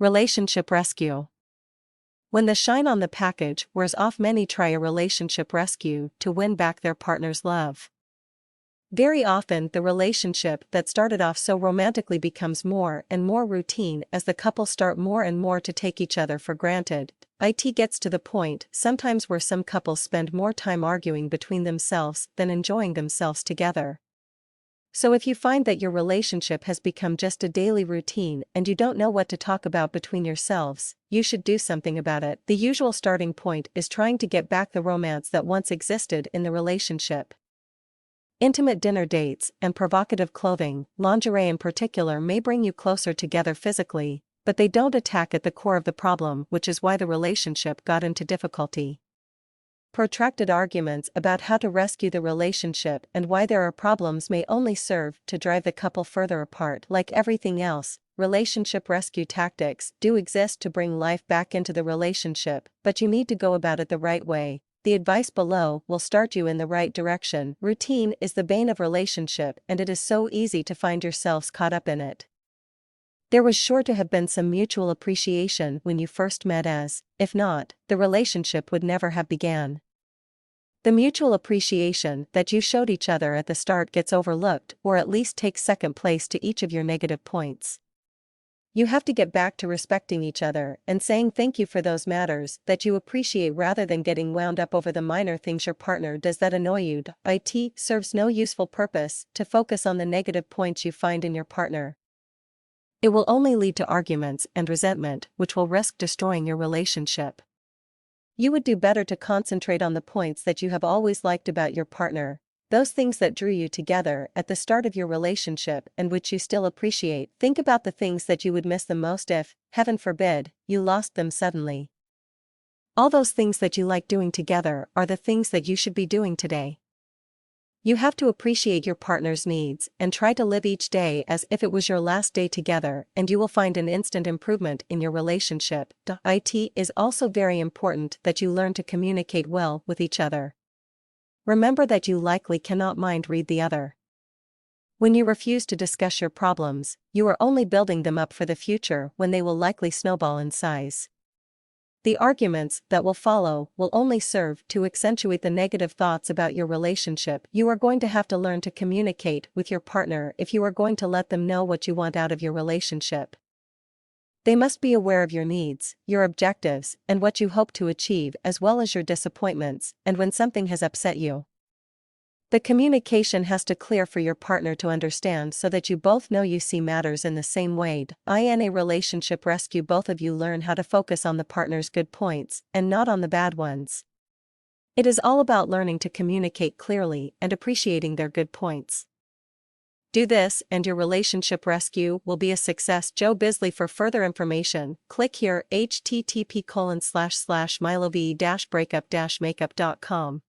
Relationship rescue. When the shine on the package wears off, many try a relationship rescue to win back their partner's love. Very often, the relationship that started off so romantically becomes more and more routine as the couple start more and more to take each other for granted. It gets to the point sometimes where some couples spend more time arguing between themselves than enjoying themselves together. So if you find that your relationship has become just a daily routine and you don't know what to talk about between yourselves, you should do something about it. The usual starting point is trying to get back the romance that once existed in the relationship. Intimate dinner dates and provocative clothing, lingerie in particular, may bring you closer together physically, but they don't attack at the core of the problem, which is why the relationship got into difficulty. Protracted arguments about how to rescue the relationship and why there are problems may only serve to drive the couple further apart. Like everything else, relationship rescue tactics do exist to bring life back into the relationship, but you need to go about it the right way. The advice below will start you in the right direction. Routine is the bane of relationship, and it is so easy to find yourselves caught up in it. There was sure to have been some mutual appreciation when you first met, as, if not, the relationship would never have began. The mutual appreciation that you showed each other at the start gets overlooked, or at least takes second place to each of your negative points. You have to get back to respecting each other and saying thank you for those matters that you appreciate rather than getting wound up over the minor things your partner does that annoy you. It serves no useful purpose to focus on the negative points you find in your partner. It will only lead to arguments and resentment, which will risk destroying your relationship. You would do better to concentrate on the points that you have always liked about your partner, those things that drew you together at the start of your relationship and which you still appreciate. Think about the things that you would miss the most if, heaven forbid, you lost them suddenly. All those things that you like doing together are the things that you should be doing today. You have to appreciate your partner's needs and try to live each day as if it was your last day together, and you will find an instant improvement in your relationship. It is also very important that you learn to communicate well with each other. Remember that you likely cannot mind read the other. When you refuse to discuss your problems, you are only building them up for the future when they will likely snowball in size. The arguments that will follow will only serve to accentuate the negative thoughts about your relationship. You are going to have to learn to communicate with your partner if you are going to let them know what you want out of your relationship. They must be aware of your needs, your objectives, and what you hope to achieve, as well as your disappointments, and when something has upset you. The communication has to clear for your partner to understand so that you both know you see matters in the same way. In a relationship rescue, both of you learn how to focus on the partner's good points and not on the bad ones. It is all about learning to communicate clearly and appreciating their good points. Do this and your relationship rescue will be a success. Joe Bisley. For further information, click here http://milov-breakup-makeup.com.